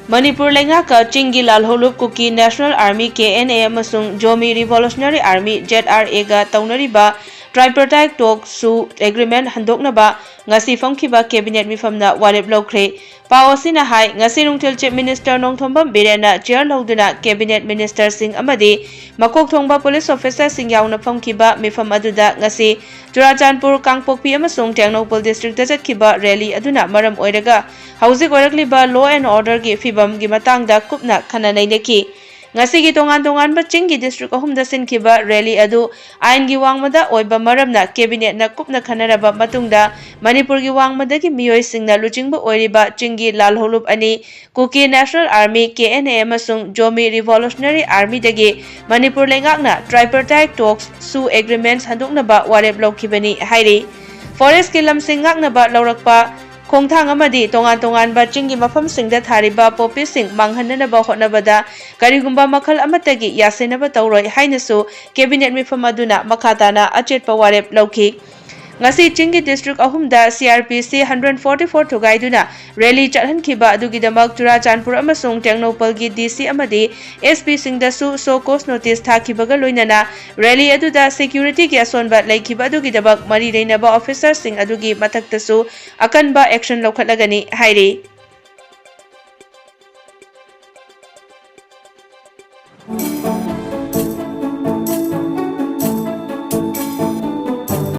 Manipur Lengaka Chingi Lalholub Kuki National Army KNA amasung Jomi Revolutionary Army ZRA ga taunariba tripartite talk SoO agreement handoknaba ngasi famkiba cabinet mifamna warep lokre pawasina hai ngasi nungtil chief minister nongthombam birena chair loduna cabinet minister sing amadi makok thongba police officer sing yauna famkiba mifam aduda ngasi Churachandpur Kangpokpi amasung Tengnopal district da chatkiba rally aduna maram oiraga hauzik oirakliba law and order gi fibam gi matangda kupna khananai neki ngasi gi tongan ba chinggi district ahumda sinkiba rally adu ain gi wangmada oiba maramna cabinet na kupna khanaraba matungda Manipur gi wangmada gi miyoi singna luchingba oiriba chinggi lalholub ani Kuki National Army KNA amasung Jomi Revolutionary Army dagi Manipur lengakna tripartite talks SoO agreements handoknaba warep lokibani hairi forest ki lamsing ngaknaba laurakpa Khongthang amadi tongan ba chinggi mafam singda thariba popi sing manghananaba hotnabada karigumba makhal amatagi yasenaba tawroi hainasu cabinet mifam aduna makhatana achetpa warep lauki ngasi chinggi district ahumda CRPC 144 thugaiduna rally chalhankhiba adugidamak Churachandpur amasung Tengnopal gi DC amadi SP singdasu SoO cause notice thakibaga loinana rally aduda security gi asonba laikhiba adugidamak mari reinaba officer sing adugi mathaktasu akanba action lokhatlagani hairi